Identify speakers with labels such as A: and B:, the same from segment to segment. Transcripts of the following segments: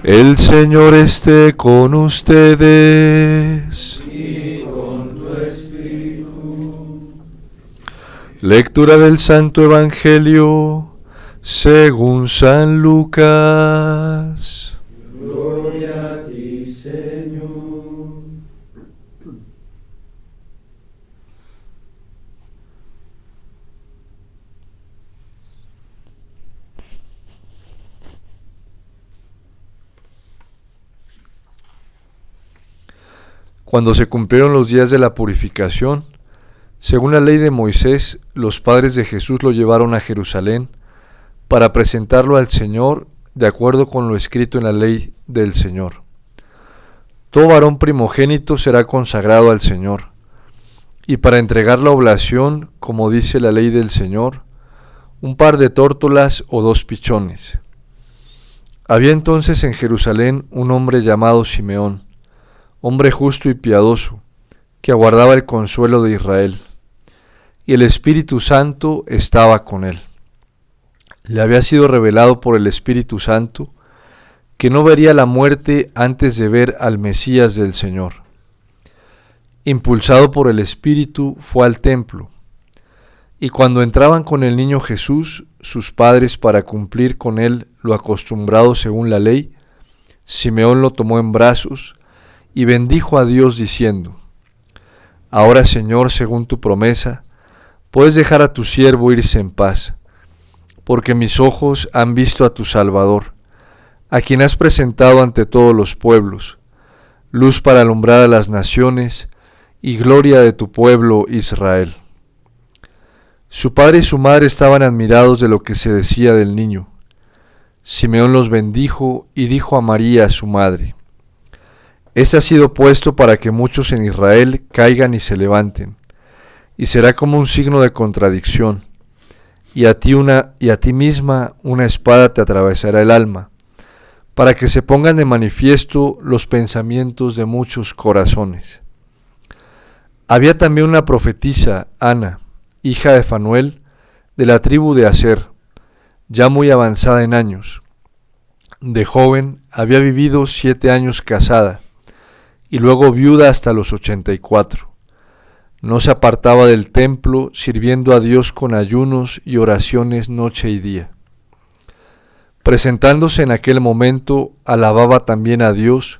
A: El Señor esté con ustedes.
B: Y con tu espíritu.
A: Lectura del Santo Evangelio según San Lucas.
B: Gloria a ti, Señor.
A: Cuando se cumplieron los días de la purificación, según la ley de Moisés, los padres de Jesús lo llevaron a Jerusalén para presentarlo al Señor de acuerdo con lo escrito en la ley del Señor. Todo varón primogénito será consagrado al Señor, y para entregar la oblación, como dice la ley del Señor, un par de tórtolas o 2 pichones. Había entonces en Jerusalén un hombre llamado Simeón, hombre justo y piadoso, que aguardaba el consuelo de Israel, y el Espíritu Santo estaba con él. Le había sido revelado por el Espíritu Santo que no vería la muerte antes de ver al Mesías del Señor. Impulsado por el Espíritu, fue al templo, y cuando entraban con el niño Jesús, sus padres, para cumplir con él lo acostumbrado según la ley, Simeón lo tomó en brazos y bendijo a Dios diciendo: Ahora, Señor, según tu promesa, puedes dejar a tu siervo irse en paz, porque mis ojos han visto a tu Salvador, a quien has presentado ante todos los pueblos, luz para alumbrar a las naciones y gloria de tu pueblo Israel. Su padre y su madre estaban admirados de lo que se decía del niño. Simeón los bendijo y dijo a María, su madre: Este ha sido puesto para que muchos en Israel caigan y se levanten, y será como un signo de contradicción, y a ti misma una espada te atravesará el alma, para que se pongan de manifiesto los pensamientos de muchos corazones. Había también una profetisa, Ana, hija de Fanuel, de la tribu de Aser, ya muy avanzada en años. De joven había vivido 7 años casada, y luego viuda hasta los 84. No se apartaba del templo, sirviendo a Dios con ayunos y oraciones noche y día. Presentándose en aquel momento, alababa también a Dios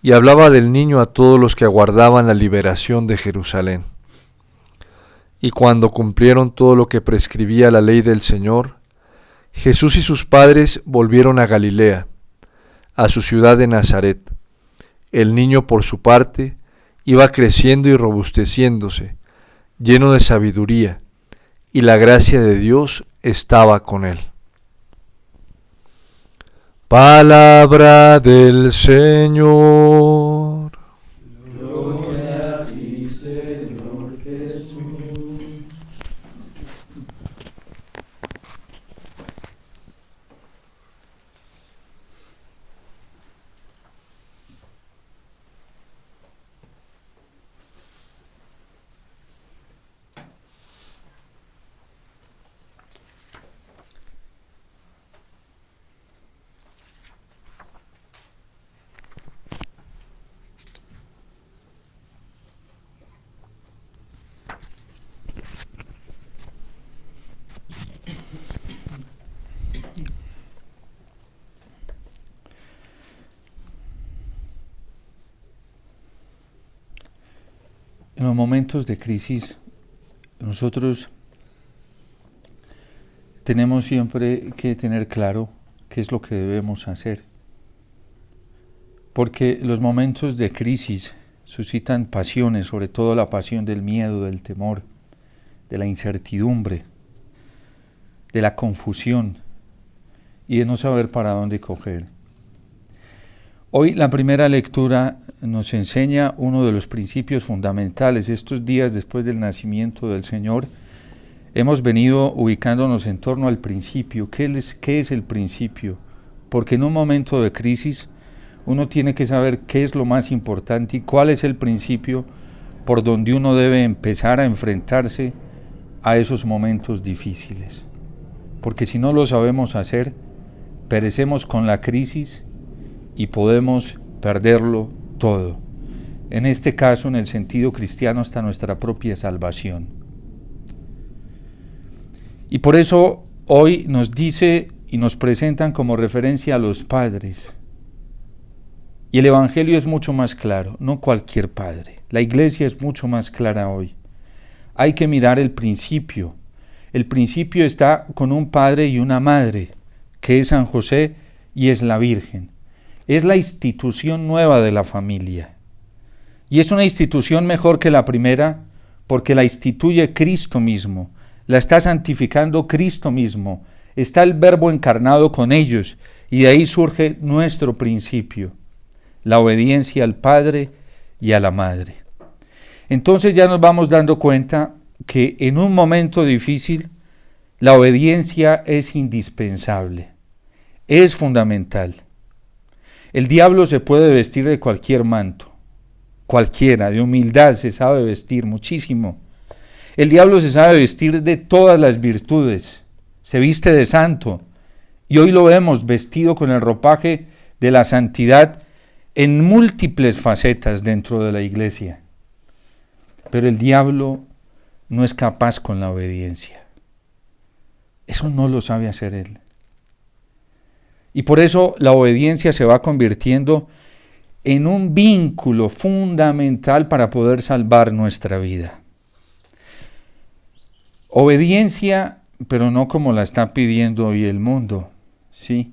A: y hablaba del niño a todos los que aguardaban la liberación de Jerusalén. Y cuando cumplieron todo lo que prescribía la ley del Señor, Jesús y sus padres volvieron a Galilea, a su ciudad de Nazaret. El niño, por su parte, iba creciendo y robusteciéndose, lleno de sabiduría, y la gracia de Dios estaba con él. Palabra del Señor.
B: Gloria a ti, Señor Jesús.
C: En los momentos de crisis, nosotros tenemos siempre que tener claro qué es lo que debemos hacer. Porque los momentos de crisis suscitan pasiones, sobre todo la pasión del miedo, del temor, de la incertidumbre, de la confusión y de no saber para dónde coger. Hoy la primera lectura nos enseña uno de los principios fundamentales. Estos días después del nacimiento del Señor, hemos venido ubicándonos en torno al principio. ¿Qué es el principio? Porque en un momento de crisis uno tiene que saber qué es lo más importante y cuál es el principio por donde uno debe empezar a enfrentarse a esos momentos difíciles. Porque si no lo sabemos hacer, perecemos con la crisis y podemos perderlo todo. En este caso, en el sentido cristiano, hasta nuestra propia salvación. Y por eso hoy nos dice y nos presentan como referencia a los padres. Y el Evangelio es mucho más claro, no cualquier padre. La Iglesia es mucho más clara hoy. Hay que mirar el principio. El principio está con un padre y una madre, que es San José y es la Virgen. Es la institución nueva de la familia. Y es una institución mejor que la primera, porque la instituye Cristo mismo, la está santificando Cristo mismo, está el Verbo encarnado con ellos, y de ahí surge nuestro principio, la obediencia al Padre y a la Madre. Entonces ya nos vamos dando cuenta que en un momento difícil la obediencia es indispensable, es fundamental. El diablo se puede vestir de cualquier manto, cualquiera, de humildad se sabe vestir muchísimo. El diablo se sabe vestir de todas las virtudes, se viste de santo, y hoy lo vemos vestido con el ropaje de la santidad en múltiples facetas dentro de la iglesia. Pero el diablo no es capaz con la obediencia. Eso no lo sabe hacer él. Y por eso la obediencia se va convirtiendo en un vínculo fundamental para poder salvar nuestra vida. Obediencia, pero no como la está pidiendo hoy el mundo, ¿sí?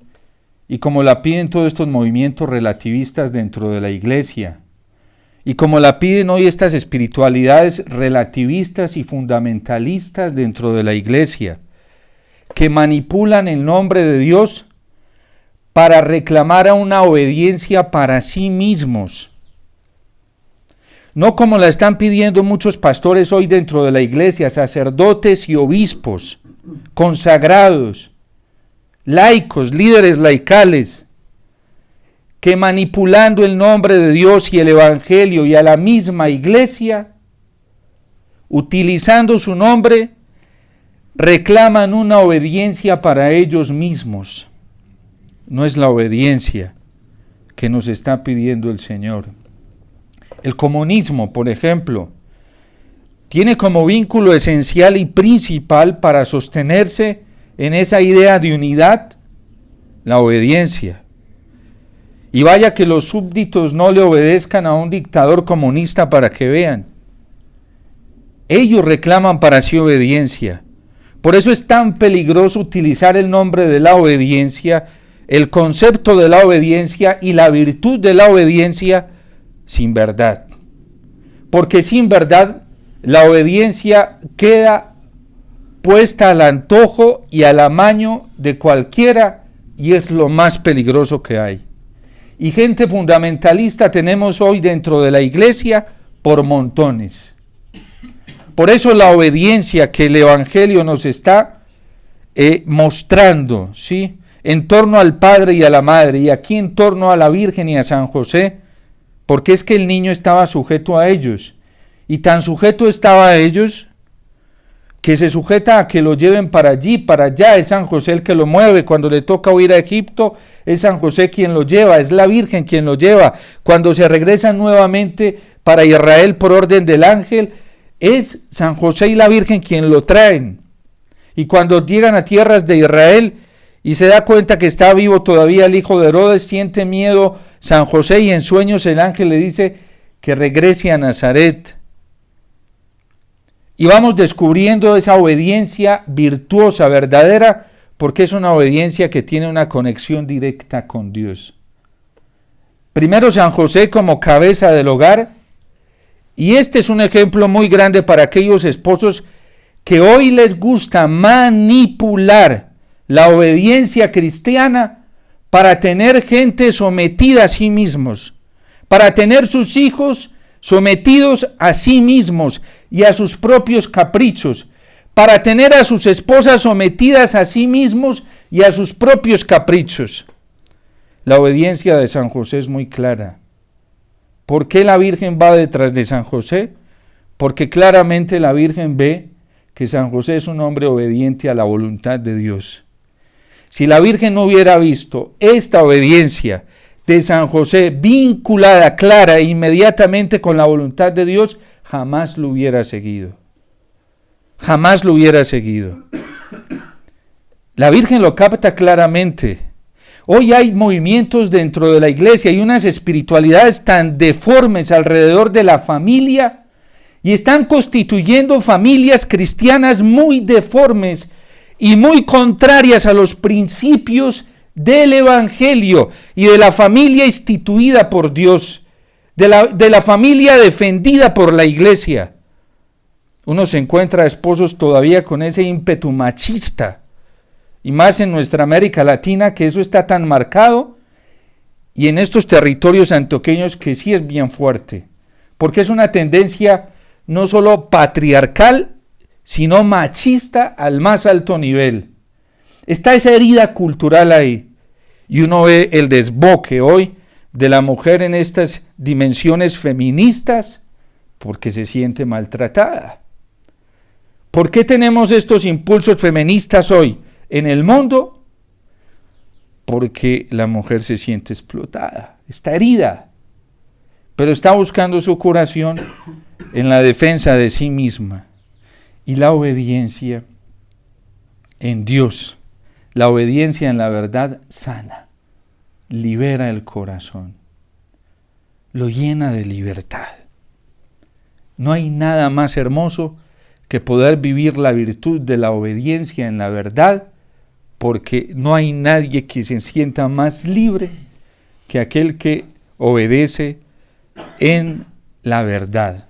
C: Y como la piden todos estos movimientos relativistas dentro de la iglesia, y como la piden hoy estas espiritualidades relativistas y fundamentalistas dentro de la iglesia, que manipulan el nombre de Dios para reclamar a una obediencia para sí mismos. No como la están pidiendo muchos pastores hoy dentro de la iglesia, sacerdotes y obispos, consagrados, laicos, líderes laicales, que manipulando el nombre de Dios y el Evangelio y a la misma iglesia, utilizando su nombre, reclaman una obediencia para ellos mismos. No es la obediencia que nos está pidiendo el Señor. El comunismo, por ejemplo, tiene como vínculo esencial y principal para sostenerse en esa idea de unidad la obediencia. Y vaya que los súbditos no le obedezcan a un dictador comunista para que vean. Ellos reclaman para sí obediencia. Por eso es tan peligroso utilizar el nombre de la obediencia, el concepto de la obediencia y la virtud de la obediencia sin verdad. Porque sin verdad la obediencia queda puesta al antojo y al amaño de cualquiera y es lo más peligroso que hay. Y gente fundamentalista tenemos hoy dentro de la iglesia por montones. Por eso la obediencia que el Evangelio nos está mostrando, ¿sí?, en torno al Padre y a la Madre, y aquí en torno a la Virgen y a San José, porque es que el niño estaba sujeto a ellos, y tan sujeto estaba a ellos, que se sujeta a que lo lleven para allí, para allá, es San José el que lo mueve, cuando le toca huir a Egipto, es San José quien lo lleva, es la Virgen quien lo lleva, cuando se regresan nuevamente para Israel por orden del ángel, es San José y la Virgen quien lo traen, y cuando llegan a tierras de Israel, y se da cuenta que está vivo todavía el hijo de Herodes, siente miedo San José y en sueños el ángel le dice que regrese a Nazaret. Y vamos descubriendo esa obediencia virtuosa, verdadera, porque es una obediencia que tiene una conexión directa con Dios. Primero San José como cabeza del hogar, y este es un ejemplo muy grande para aquellos esposos que hoy les gusta manipular la obediencia cristiana para tener gente sometida a sí mismos, para tener sus hijos sometidos a sí mismos y a sus propios caprichos, para tener a sus esposas sometidas a sí mismos y a sus propios caprichos. La obediencia de San José es muy clara. ¿Por qué la Virgen va detrás de San José? Porque claramente la Virgen ve que San José es un hombre obediente a la voluntad de Dios. Si la Virgen no hubiera visto esta obediencia de San José, vinculada clara e inmediatamente con la voluntad de Dios, jamás lo hubiera seguido. Jamás lo hubiera seguido. La Virgen lo capta claramente. Hoy hay movimientos dentro de la iglesia y unas espiritualidades tan deformes alrededor de la familia y están constituyendo familias cristianas muy deformes y muy contrarias a los principios del Evangelio y de la familia instituida por Dios, de la familia defendida por la iglesia. Uno se encuentra esposos todavía con ese ímpetu machista, y más en nuestra América Latina, que eso está tan marcado, y en estos territorios antioqueños que sí es bien fuerte, porque es una tendencia no solo patriarcal, sino machista al más alto nivel. Está esa herida cultural ahí, y uno ve el desboque hoy de la mujer en estas dimensiones feministas, porque se siente maltratada. ¿Por qué tenemos estos impulsos feministas hoy en el mundo? Porque la mujer se siente explotada, está herida, pero está buscando su curación en la defensa de sí misma. Y la obediencia en Dios, la obediencia en la verdad sana, libera el corazón, lo llena de libertad. No hay nada más hermoso que poder vivir la virtud de la obediencia en la verdad, porque no hay nadie que se sienta más libre que aquel que obedece en la verdad.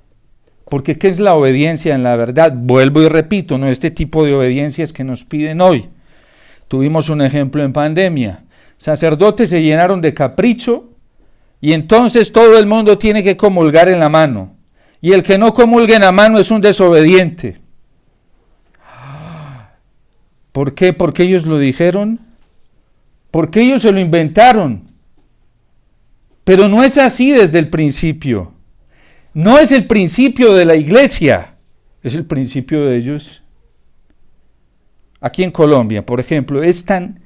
C: Porque ¿qué es la obediencia en la verdad? Vuelvo y repito, no este tipo de obediencias que nos piden hoy. Tuvimos un ejemplo en pandemia. Sacerdotes se llenaron de capricho y entonces todo el mundo tiene que comulgar en la mano. Y el que no comulgue en la mano es un desobediente. ¿Por qué? ¿Porque ellos lo dijeron? Porque ellos se lo inventaron. Pero no es así desde el principio. No es el principio de la iglesia, es el principio de ellos. Aquí en Colombia, por ejemplo, es tan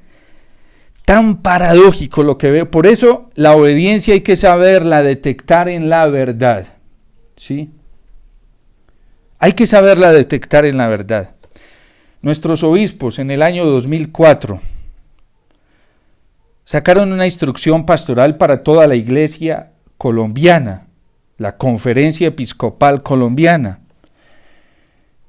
C: paradójico lo que veo. Por eso la obediencia hay que saberla detectar en la verdad. ¿Sí? Hay que saberla detectar en la verdad. Nuestros obispos en el año 2004 sacaron una instrucción pastoral para toda la iglesia colombiana, la Conferencia Episcopal Colombiana.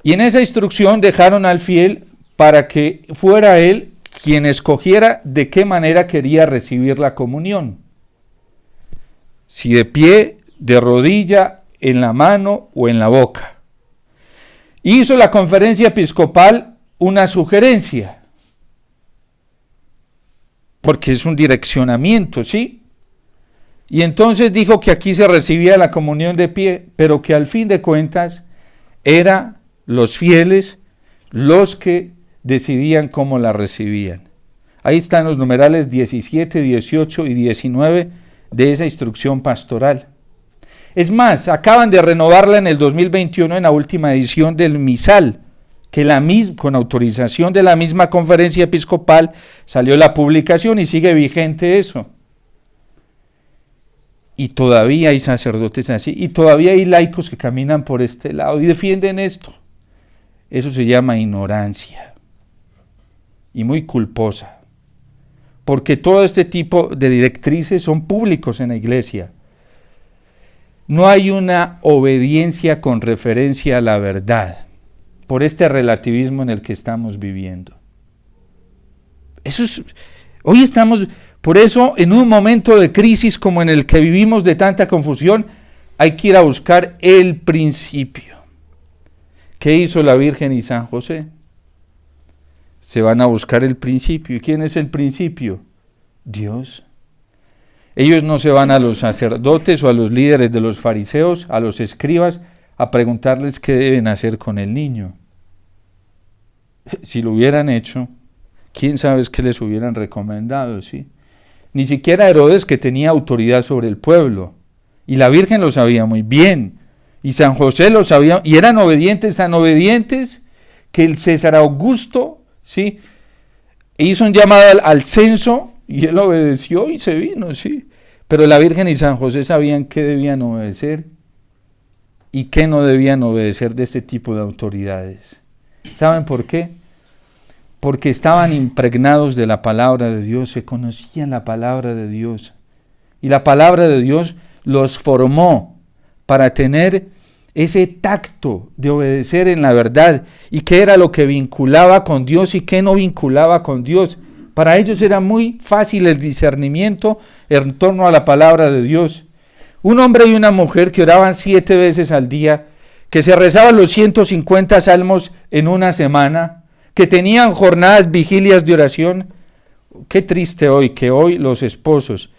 C: Y en esa instrucción dejaron al fiel para que fuera él quien escogiera de qué manera quería recibir la comunión. Si de pie, de rodilla, en la mano o en la boca. Hizo la Conferencia Episcopal una sugerencia, porque es un direccionamiento, ¿sí? Y entonces dijo que aquí se recibía la comunión de pie, pero que al fin de cuentas eran los fieles los que decidían cómo la recibían. Ahí están los numerales 17, 18 y 19 de esa instrucción pastoral. Es más, acaban de renovarla en el 2021 en la última edición del misal, que con autorización de la misma Conferencia Episcopal salió la publicación y sigue vigente eso. Y todavía hay sacerdotes así, y todavía hay laicos que caminan por este lado y defienden esto. Eso se llama ignorancia, y muy culposa, porque todo este tipo de directrices son públicos en la iglesia. No hay una obediencia con referencia a la verdad, por este relativismo en el que estamos viviendo. Hoy estamos, por eso, en un momento de crisis como en el que vivimos de tanta confusión, hay que ir a buscar el principio. ¿Qué hizo la Virgen y San José? Se van a buscar el principio. ¿Y quién es el principio? Dios. Ellos no se van a los sacerdotes o a los líderes de los fariseos, a los escribas, a preguntarles qué deben hacer con el niño. Si lo hubieran hecho, quién sabe qué les hubieran recomendado, ¿sí? Ni siquiera Herodes, que tenía autoridad sobre el pueblo, y la Virgen lo sabía muy bien, y San José lo sabía, y eran obedientes, tan obedientes, que el César Augusto, ¿sí?, hizo un llamado al censo, y él obedeció y se vino, ¿sí? Pero la Virgen y San José sabían qué debían obedecer y qué no debían obedecer de este tipo de autoridades. ¿Saben por qué? Porque estaban impregnados de la palabra de Dios, se conocían la palabra de Dios. Y la palabra de Dios los formó para tener ese tacto de obedecer en la verdad y qué era lo que vinculaba con Dios y qué no vinculaba con Dios. Para ellos era muy fácil el discernimiento en torno a la palabra de Dios. Un hombre y una mujer que oraban 7 veces al día, que se rezaban los 150 salmos en una semana, que tenían jornadas, vigilias de oración. Qué triste hoy que hoy los esposos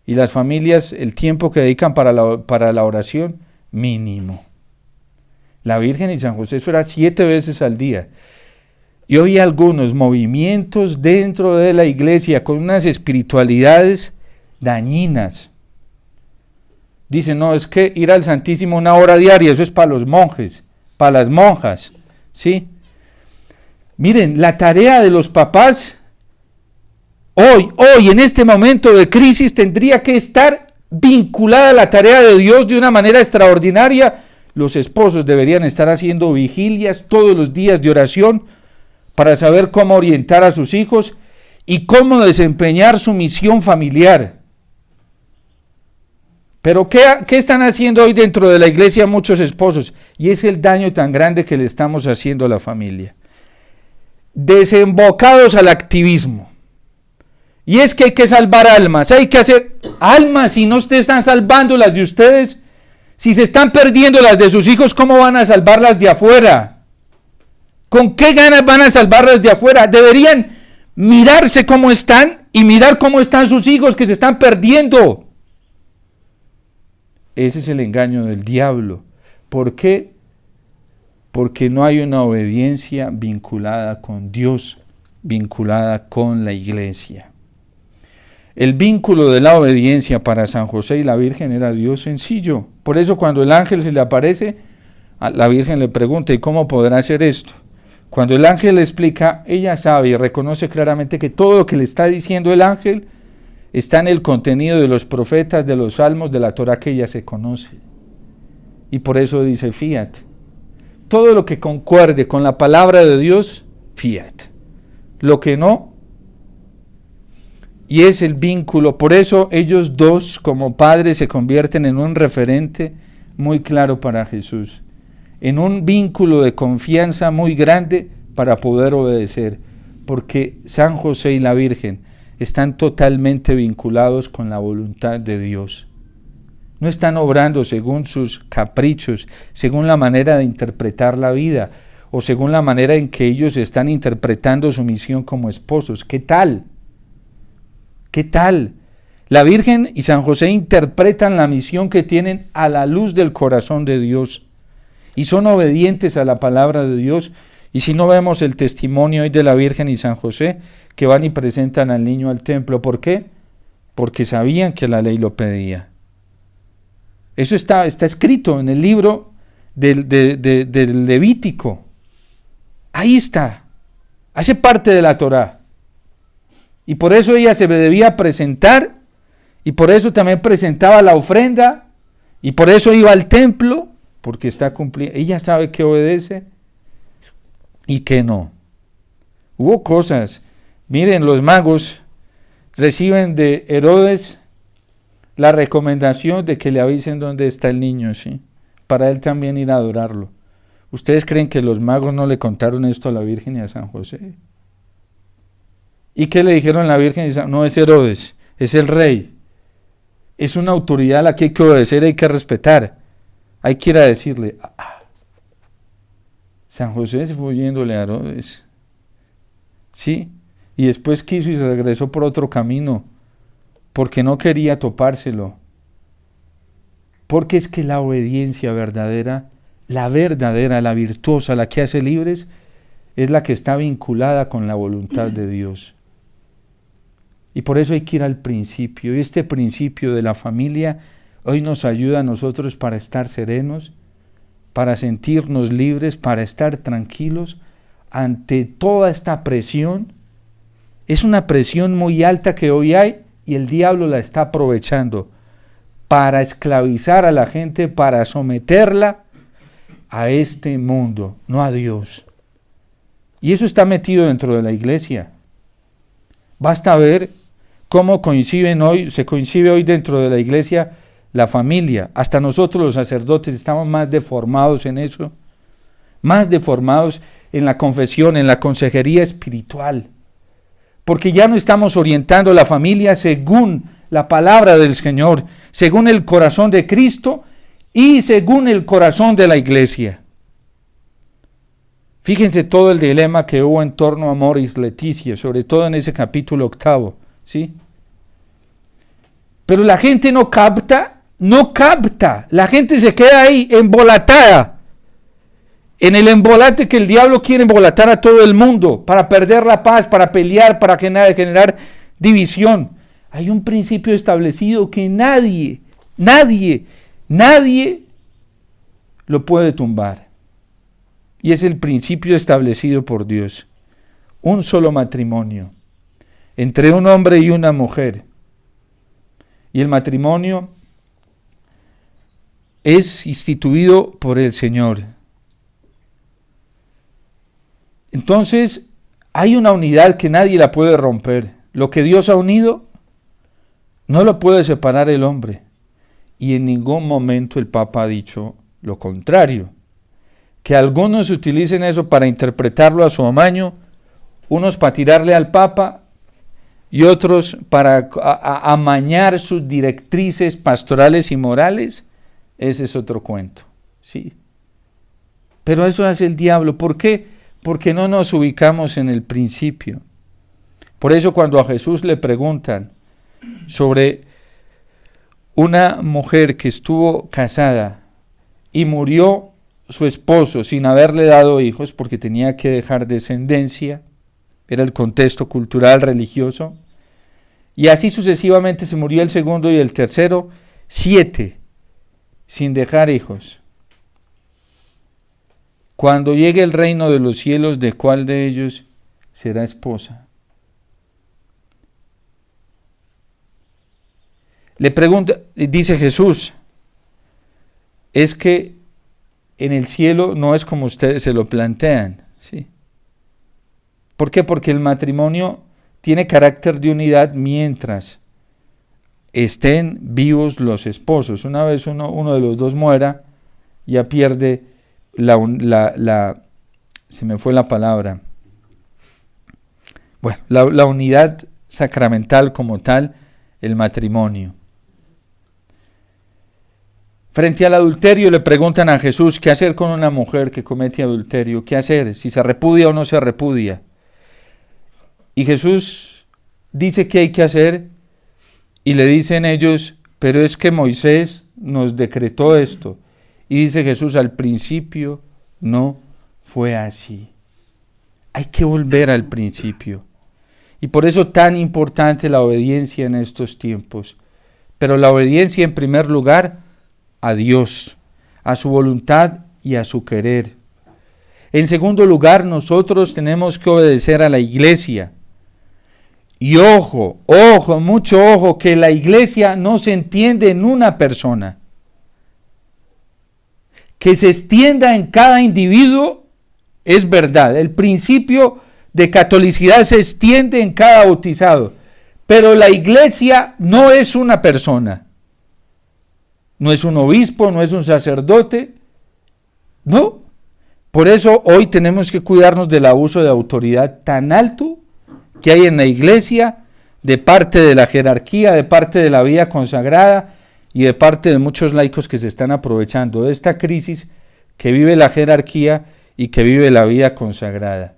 C: y las familias, el tiempo que dedican para la oración, mínimo. La Virgen y San José eso era 7 veces al día. Y hoy hay algunos movimientos dentro de la iglesia con unas espiritualidades dañinas. Dicen, no, es que ir al Santísimo 1 hora diaria, eso es para los monjes, para las monjas, ¿sí? Miren, la tarea de los papás, hoy, en este momento de crisis, tendría que estar vinculada a la tarea de Dios de una manera extraordinaria. Los esposos deberían estar haciendo vigilias todos los días de oración para saber cómo orientar a sus hijos y cómo desempeñar su misión familiar. Pero ¿qué están haciendo hoy dentro de la iglesia muchos esposos? Y es el daño tan grande que le estamos haciendo a la familia. Desembocados al activismo. Y es que hay que salvar almas, hay que hacer almas, si no se están salvando las de ustedes, si se están perdiendo las de sus hijos, ¿cómo van a salvar las de afuera? ¿Con qué ganas van a salvar las de afuera? Deberían mirarse cómo están y mirar cómo están sus hijos que se están perdiendo. Ese es el engaño del diablo. ¿Por qué? Porque no hay una obediencia vinculada con Dios, vinculada con la iglesia. El vínculo de la obediencia para San José y la Virgen era Dios sencillo. Por eso cuando el ángel se le aparece, a la Virgen le pregunta, ¿y cómo podrá hacer esto? Cuando el ángel le explica, ella sabe y reconoce claramente que todo lo que le está diciendo el ángel está en el contenido de los profetas, de los salmos, de la Torá que ella se conoce. Y por eso dice fiat. Todo lo que concuerde con la palabra de Dios, fiat. Lo que no, y es el vínculo. Por eso ellos dos como padres se convierten en un referente muy claro para Jesús. En un vínculo de confianza muy grande para poder obedecer. Porque San José y la Virgen están totalmente vinculados con la voluntad de Dios. No están obrando según sus caprichos, según la manera de interpretar la vida, o según la manera en que ellos están interpretando su misión como esposos. ¿Qué tal? ¿Qué tal? La Virgen y San José interpretan la misión que tienen a la luz del corazón de Dios, y son obedientes a la palabra de Dios. Y si no vemos el testimonio hoy de la Virgen y San José, que van y presentan al niño al templo. ¿Por qué? Porque sabían que la ley lo pedía. Eso está escrito en el libro del Levítico. Ahí está. Hace parte de la Torá. Y por eso ella se debía presentar, y por eso también presentaba la ofrenda, y por eso iba al templo, porque está cumpliendo. Ella sabe que obedece y que no. Hubo cosas. Miren, los magos reciben de Herodes la recomendación de que le avisen dónde está el niño, ¿sí? Para él también ir a adorarlo. ¿Ustedes creen que los magos no le contaron esto a la Virgen y a San José? ¿Y qué le dijeron a la Virgen? No es Herodes, es el rey. Es una autoridad a la que hay que obedecer, hay que respetar. Hay que ir a decirle, San José se fue yéndole a Herodes. Sí, y después quiso y se regresó por otro camino, porque no quería topárselo. Porque es que la obediencia verdadera, la virtuosa, la que hace libres, es la que está vinculada con la voluntad de Dios. Y por eso hay que ir al principio. Y este principio de la familia hoy nos ayuda a nosotros para estar serenos, para sentirnos libres, para estar tranquilos ante toda esta presión. Es una presión muy alta que hoy hay y el diablo la está aprovechando para esclavizar a la gente, para someterla a este mundo, no a Dios. Y eso está metido dentro de la iglesia. Basta ver cómo se coincide hoy dentro de la iglesia la familia. Hasta nosotros los sacerdotes estamos más deformados en eso, más deformados en la confesión, en la consejería espiritual, porque ya no estamos orientando la familia según la palabra del Señor, según el corazón de Cristo y según el corazón de la iglesia. Fíjense todo el dilema que hubo en torno a Moris Leticia, sobre todo en ese capítulo 8, ¿sí? Pero la gente no capta, la gente se queda ahí embolatada, en el embolate que el diablo quiere embolatar a todo el mundo, para perder la paz, para pelear, para generar división. Hay un principio establecido que nadie lo puede tumbar. Y es el principio establecido por Dios. Un solo matrimonio entre un hombre y una mujer. Y el matrimonio es instituido por el Señor. Entonces, hay una unidad que nadie la puede romper. Lo que Dios ha unido, no lo puede separar el hombre. Y en ningún momento el Papa ha dicho lo contrario. Que algunos utilicen eso para interpretarlo a su amaño, unos para tirarle al Papa y otros para amañar sus directrices pastorales y morales, ese es otro cuento, ¿sí? Pero eso hace el diablo. ¿Por qué? Porque no nos ubicamos en el principio. Por eso cuando a Jesús le preguntan sobre una mujer que estuvo casada y murió su esposo sin haberle dado hijos porque tenía que dejar descendencia, era el contexto cultural, religioso, y así sucesivamente se murió el segundo y el tercero, 7, sin dejar hijos. Cuando llegue el reino de los cielos, ¿de cuál de ellos será esposa? Le pregunta, dice Jesús, es que en el cielo no es como ustedes se lo plantean, ¿sí? ¿Por qué? Porque el matrimonio tiene carácter de unidad mientras estén vivos los esposos. Una vez uno de los dos muera, ya pierde se me fue la palabra. Bueno, la unidad sacramental como tal, el matrimonio. Frente al adulterio le preguntan a Jesús qué hacer con una mujer que comete adulterio, qué hacer, si se repudia o no se repudia. Y Jesús dice qué hay que hacer y le dicen ellos, pero es que Moisés nos decretó esto. Y dice Jesús, al principio no fue así. Hay que volver al principio. Y por eso tan importante la obediencia en estos tiempos. Pero la obediencia en primer lugar a Dios, a su voluntad y a su querer. En segundo lugar, nosotros tenemos que obedecer a la iglesia. Y ojo, mucho ojo, que la iglesia no se entiende en una persona. Que se extienda en cada individuo es verdad. El principio de catolicidad se extiende en cada bautizado. Pero la iglesia no es una persona. No es un obispo, no es un sacerdote. No. Por eso hoy tenemos que cuidarnos del abuso de autoridad tan alto que hay en la iglesia, de parte de la jerarquía, de parte de la vida consagrada y de parte de muchos laicos que se están aprovechando de esta crisis que vive la jerarquía y que vive la vida consagrada.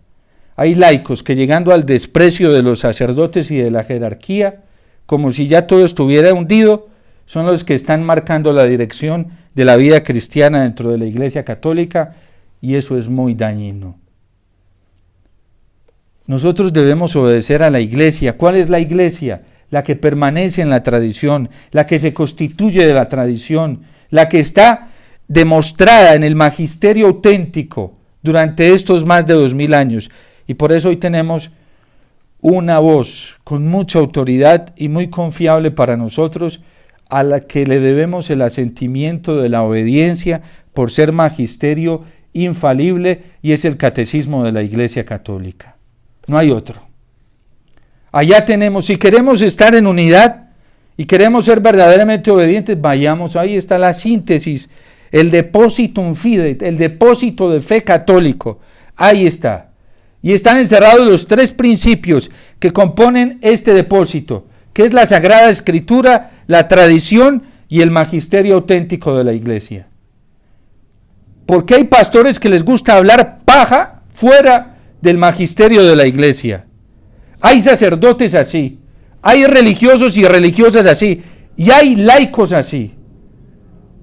C: Hay laicos que, llegando al desprecio de los sacerdotes y de la jerarquía, como si ya todo estuviera hundido, son los que están marcando la dirección de la vida cristiana dentro de la Iglesia Católica, y eso es muy dañino. Nosotros debemos obedecer a la iglesia. ¿Cuál es la iglesia? La que permanece en la tradición, la que se constituye de la tradición, la que está demostrada en el magisterio auténtico durante estos más de 2000 años. Y por eso hoy tenemos una voz con mucha autoridad y muy confiable para nosotros a la que le debemos el asentimiento de la obediencia por ser magisterio infalible, y es el catecismo de la Iglesia Católica. No hay otro. Allá tenemos, si queremos estar en unidad y queremos ser verdaderamente obedientes, vayamos, ahí está la síntesis, el depositum fidei, el depósito de fe católico, ahí está. Y están encerrados los 3 principios que componen este depósito, que es la Sagrada Escritura, la tradición y el magisterio auténtico de la Iglesia. Porque hay pastores que les gusta hablar paja fuera del magisterio de la Iglesia. Hay sacerdotes así, hay religiosos y religiosas así, y hay laicos así,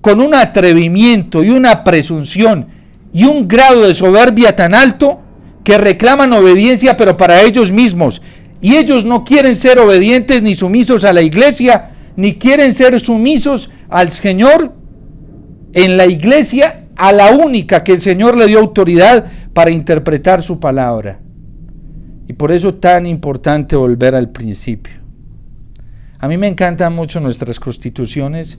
C: con un atrevimiento y una presunción y un grado de soberbia tan alto que reclaman obediencia pero para ellos mismos, y ellos no quieren ser obedientes ni sumisos a la Iglesia, ni quieren ser sumisos al Señor en la Iglesia, a la única que el Señor le dio autoridad para interpretar su palabra. Y por eso es tan importante volver al principio. A mí me encantan mucho nuestras constituciones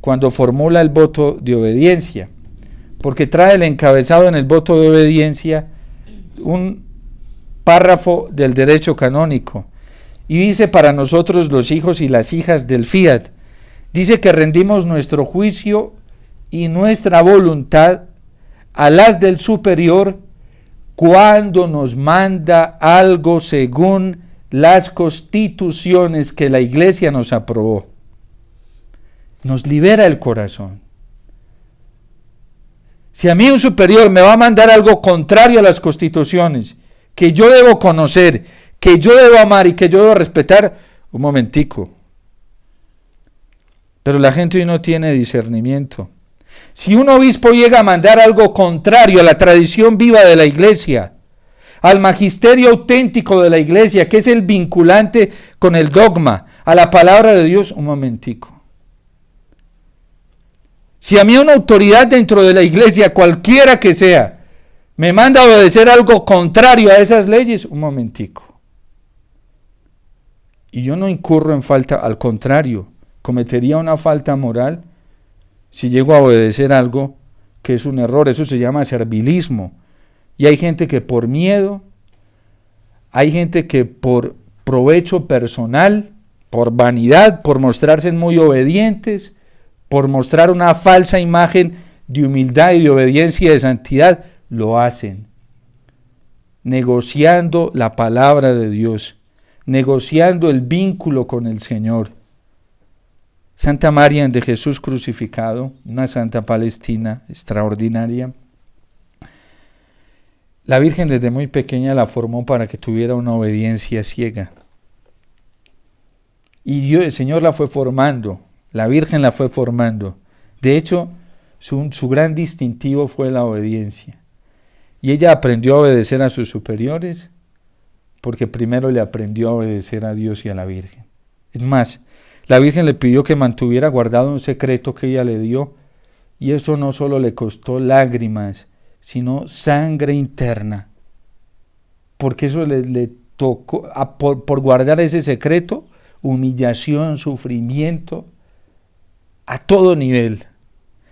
C: cuando formula el voto de obediencia, porque trae el encabezado en el voto de obediencia un párrafo del derecho canónico, y dice: para nosotros los hijos y las hijas del fiat, dice que rendimos nuestro juicio y nuestra voluntad a las del superior cuando nos manda algo según las constituciones que la Iglesia nos aprobó. Nos libera el corazón. Si a mí un superior me va a mandar algo contrario a las constituciones, que yo debo conocer, que yo debo amar y que yo debo respetar, un momentico. Pero la gente hoy no tiene discernimiento. Si un obispo llega a mandar algo contrario a la tradición viva de la Iglesia, al magisterio auténtico de la Iglesia, que es el vinculante con el dogma, a la palabra de Dios, un momentico. Si a mí una autoridad dentro de la Iglesia, cualquiera que sea, me manda a obedecer algo contrario a esas leyes, un momentico. Y yo no incurro en falta, al contrario, cometería una falta moral si llego a obedecer algo que es un error. Eso se llama servilismo. Y hay gente que por miedo, hay gente que por provecho personal, por vanidad, por mostrarse muy obedientes, por mostrar una falsa imagen de humildad y de obediencia y de santidad, lo hacen, negociando la palabra de Dios, negociando el vínculo con el Señor. Santa María de Jesús crucificado, una santa palestina extraordinaria. La Virgen desde muy pequeña la formó para que tuviera una obediencia ciega. Y Dios, el Señor la fue formando, la Virgen la fue formando. De hecho, su gran distintivo fue la obediencia. Y ella aprendió a obedecer a sus superiores porque primero le aprendió a obedecer a Dios y a la Virgen. Es más, la Virgen le pidió que mantuviera guardado un secreto que ella le dio, y eso no solo le costó lágrimas, sino sangre interna, porque eso le tocó, por guardar ese secreto, humillación, sufrimiento, a todo nivel.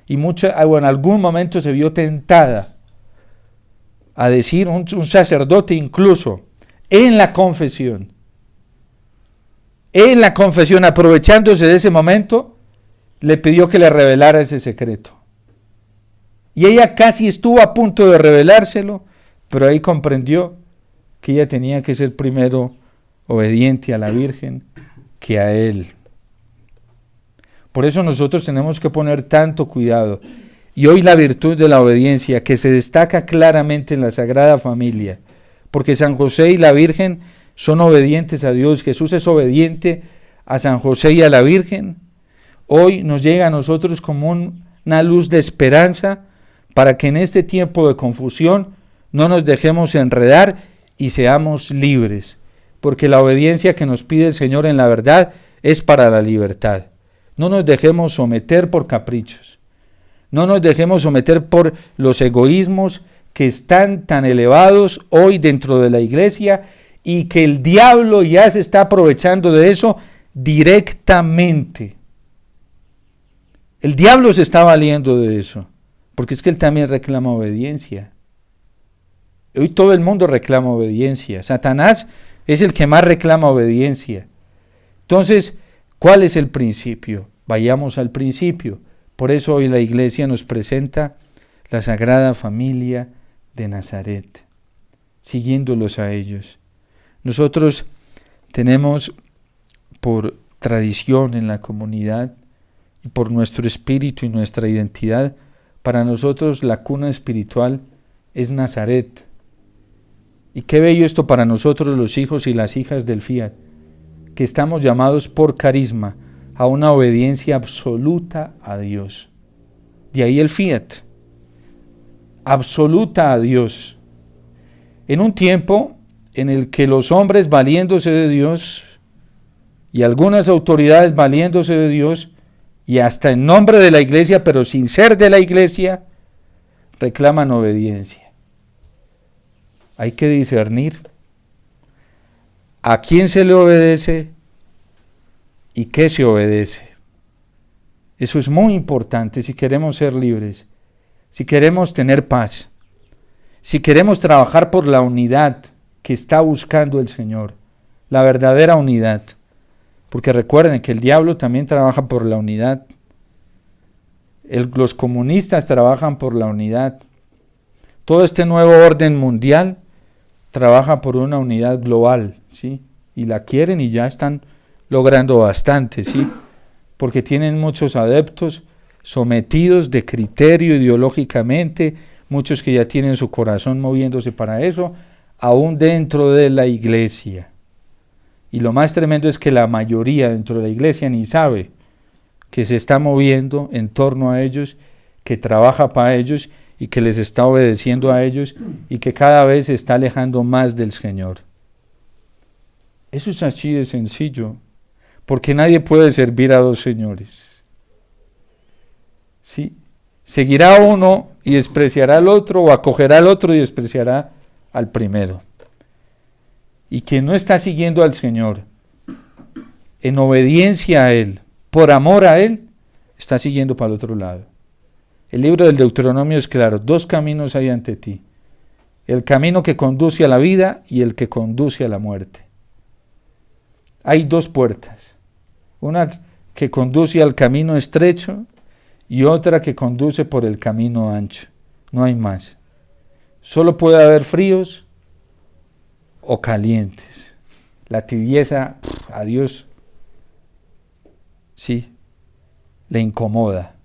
C: Y en algún momento se vio tentada a decir, un sacerdote incluso, en la confesión, aprovechándose de ese momento, le pidió que le revelara ese secreto. Y ella casi estuvo a punto de revelárselo, pero ahí comprendió que ella tenía que ser primero obediente a la Virgen que a él. Por eso nosotros tenemos que poner tanto cuidado. Y hoy la virtud de la obediencia, que se destaca claramente en la Sagrada Familia, porque San José y la Virgen son obedientes a Dios, Jesús es obediente a San José y a la Virgen, hoy nos llega a nosotros como una luz de esperanza para que en este tiempo de confusión no nos dejemos enredar y seamos libres, porque la obediencia que nos pide el Señor en la verdad es para la libertad. No nos dejemos someter por caprichos, no nos dejemos someter por los egoísmos que están tan elevados hoy dentro de la Iglesia y que el diablo ya se está aprovechando de eso directamente. El diablo se está valiendo de eso, porque es que él también reclama obediencia. Hoy todo el mundo reclama obediencia. Satanás es el que más reclama obediencia. Entonces, ¿cuál es el principio? Vayamos al principio. Por eso hoy la iglesia nos presenta la Sagrada Familia de Nazaret, siguiéndolos a ellos. Nosotros tenemos por tradición en la comunidad y por nuestro espíritu y nuestra identidad, para nosotros la cuna espiritual es Nazaret. Y qué bello esto para nosotros los hijos y las hijas del Fiat, que estamos llamados por carisma a una obediencia absoluta a Dios. De ahí el Fiat, absoluta a Dios. En un tiempo en el que los hombres valiéndose de Dios y algunas autoridades valiéndose de Dios y hasta en nombre de la iglesia, pero sin ser de la iglesia, reclaman obediencia. Hay que discernir a quién se le obedece y qué se obedece. Eso es muy importante si queremos ser libres, si queremos tener paz, si queremos trabajar por la unidad que está buscando el Señor, la verdadera unidad. Porque recuerden que el diablo también trabaja por la unidad. Los comunistas trabajan por la unidad. Todo este nuevo orden mundial trabaja por una unidad global, ¿sí? Y la quieren y ya están logrando bastante, ¿sí? Porque tienen muchos adeptos sometidos de criterio ideológicamente, muchos que ya tienen su corazón moviéndose para eso, aún dentro de la iglesia. Y lo más tremendo es que la mayoría dentro de la iglesia ni sabe que se está moviendo en torno a ellos, que trabaja para ellos y que les está obedeciendo a ellos y que cada vez se está alejando más del Señor. Eso es así de sencillo, porque nadie puede servir a dos señores. ¿Sí? Seguirá a uno y despreciará al otro, o acogerá al otro y despreciará al primero. Y quien no está siguiendo al Señor, en obediencia a Él, por amor a Él, está siguiendo para el otro lado. El libro del Deuteronomio es claro, 2 caminos hay ante ti. El camino que conduce a la vida y el que conduce a la muerte. Hay 2 puertas. Una que conduce al camino estrecho y otra que conduce por el camino ancho. No hay más. Solo puede haber fríos o calientes. La tibieza, a Dios, sí, le incomoda.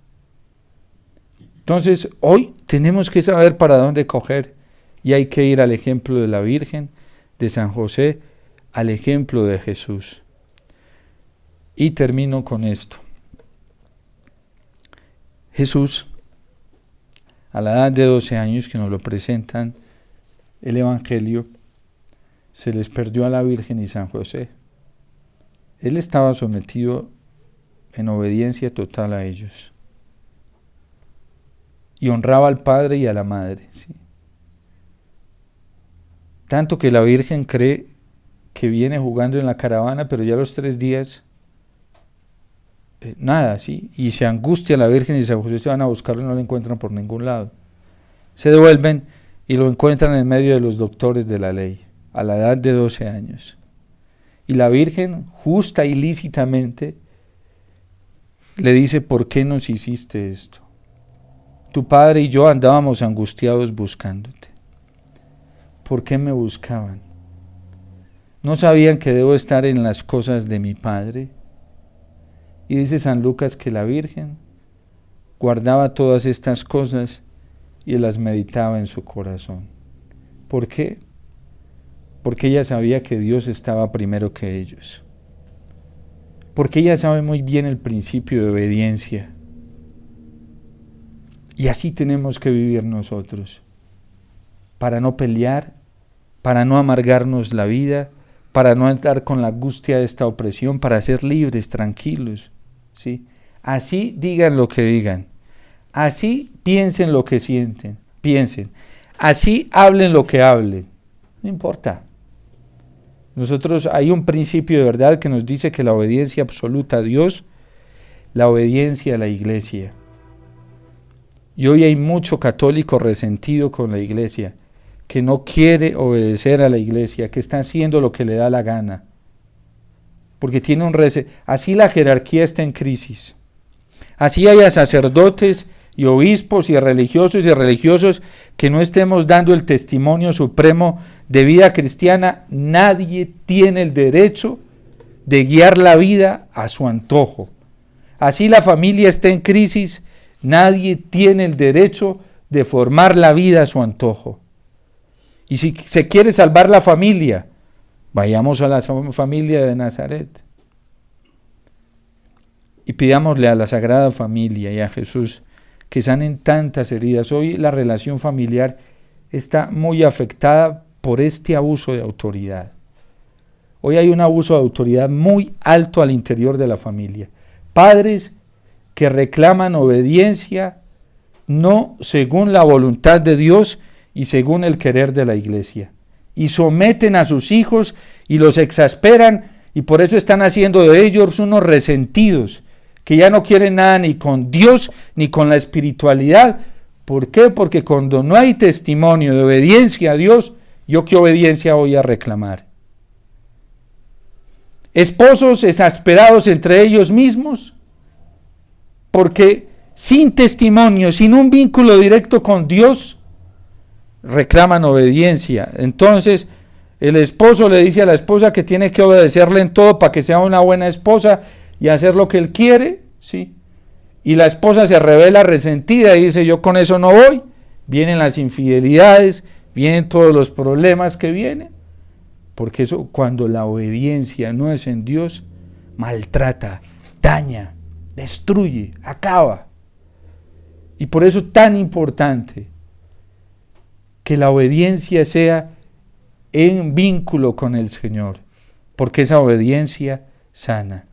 C: Entonces, hoy tenemos que saber para dónde coger y hay que ir al ejemplo de la Virgen, de San José, al ejemplo de Jesús. Y termino con esto. Jesús, a la edad de 12 años que nos lo presentan el Evangelio, se les perdió a la Virgen y San José. Él estaba sometido en obediencia total a ellos. Y honraba al Padre y a la Madre. ¿Sí? Tanto que la Virgen cree que viene jugando en la caravana, pero ya a los 3 días, nada, ¿sí? Y se angustia la Virgen y San José se van a buscarlo y no lo encuentran por ningún lado. Se devuelven y lo encuentran en medio de los doctores de la ley, a la edad de 12 años. Y la Virgen, justa y lícitamente, le dice, ¿por qué nos hiciste esto? Tu padre y yo andábamos angustiados buscándote. ¿Por qué me buscaban? ¿No sabían que debo estar en las cosas de mi Padre? Y dice San Lucas que la Virgen guardaba todas estas cosas y las meditaba en su corazón. ¿Por qué? Porque ella sabía que Dios estaba primero que ellos. Porque ella sabe muy bien el principio de obediencia. Y así tenemos que vivir nosotros, para no pelear, para no amargarnos la vida, para no estar con la angustia de esta opresión, para ser libres, tranquilos. ¿Sí? Así digan lo que digan, así piensen lo que piensen, así hablen lo que hablen, no importa. Nosotros hay un principio de verdad que nos dice que la obediencia absoluta a Dios la obediencia a la iglesia. Y hoy hay mucho católico resentido con la iglesia, que no quiere obedecer a la iglesia, que está haciendo lo que le da la gana, porque tiene un así la jerarquía está en crisis. Así haya sacerdotes y obispos y religiosos que no estemos dando el testimonio supremo de vida cristiana, nadie tiene el derecho de guiar la vida a su antojo. Así la familia está en crisis, nadie tiene el derecho de formar la vida a su antojo. Y si se quiere salvar la familia, vayamos a la familia de Nazaret y pidámosle a la Sagrada Familia y a Jesús que sanen tantas heridas. Hoy la relación familiar está muy afectada por este abuso de autoridad. Hoy hay un abuso de autoridad muy alto al interior de la familia. Padres que reclaman obediencia no según la voluntad de Dios y según el querer de la iglesia. Y someten a sus hijos y los exasperan, y por eso están haciendo de ellos unos resentidos, que ya no quieren nada ni con Dios ni con la espiritualidad. ¿Por qué? Porque cuando no hay testimonio de obediencia a Dios, ¿yo qué obediencia voy a reclamar? Esposos exasperados entre ellos mismos, porque sin testimonio, sin un vínculo directo con Dios, reclaman obediencia. Entonces el esposo le dice a la esposa que tiene que obedecerle en todo para que sea una buena esposa y hacer lo que él quiere, ¿sí? Y la esposa se revela resentida y dice: yo con eso no voy. Vienen las infidelidades, vienen todos los problemas que vienen, porque eso, cuando la obediencia no es en Dios, maltrata, daña, destruye, acaba. Y por eso es tan importante que la obediencia sea en vínculo con el Señor, porque esa obediencia sana.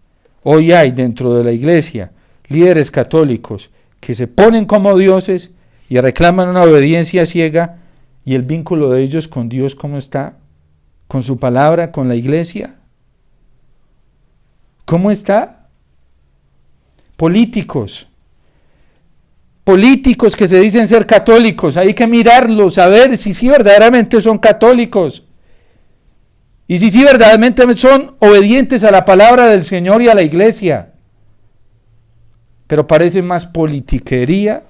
C: Hoy hay dentro de la iglesia líderes católicos que se ponen como dioses y reclaman una obediencia ciega, y el vínculo de ellos con Dios, ¿cómo está? ¿Con su palabra, con la iglesia? ¿Cómo está? Políticos que se dicen ser católicos, hay que mirarlos a ver si sí verdaderamente son católicos y si sí verdaderamente son obedientes a la palabra del Señor y a la iglesia. Pero parece más politiquería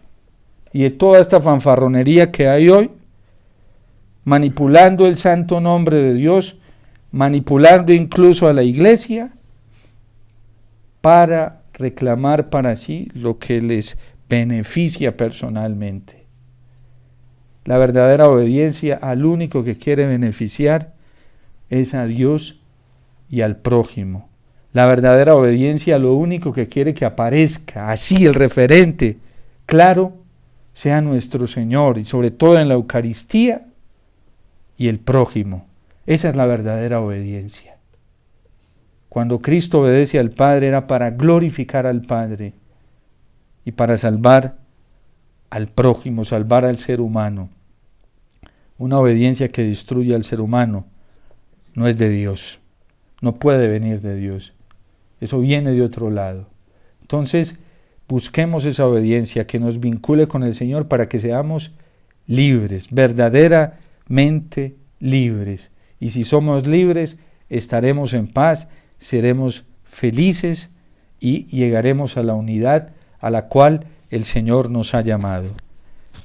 C: y de toda esta fanfarronería que hay hoy, manipulando el santo nombre de Dios, manipulando incluso a la iglesia para reclamar para sí lo que les beneficia personalmente. La verdadera obediencia al único que quiere beneficiar es a Dios y al prójimo. La verdadera obediencia a lo único que quiere que aparezca así el referente claro sea nuestro Señor, y sobre todo en la Eucaristía, y el prójimo. Esa es la verdadera obediencia. Cuando Cristo obedece al Padre era para glorificar al Padre y para salvar al prójimo, salvar al ser humano. Una obediencia que destruye al ser humano no es de Dios, no puede venir de Dios, eso viene de otro lado. Entonces busquemos esa obediencia que nos vincule con el Señor para que seamos libres, verdaderamente libres. Y si somos libres, estaremos en paz, seremos felices y llegaremos a la unidad a la cual el Señor nos ha llamado.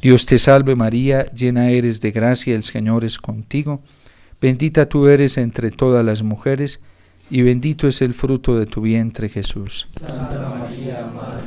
C: Dios te salve María, llena eres de gracia, el Señor es contigo. Bendita tú eres entre todas las mujeres, y bendito es el fruto de tu vientre, Jesús.
B: Santa María, Madre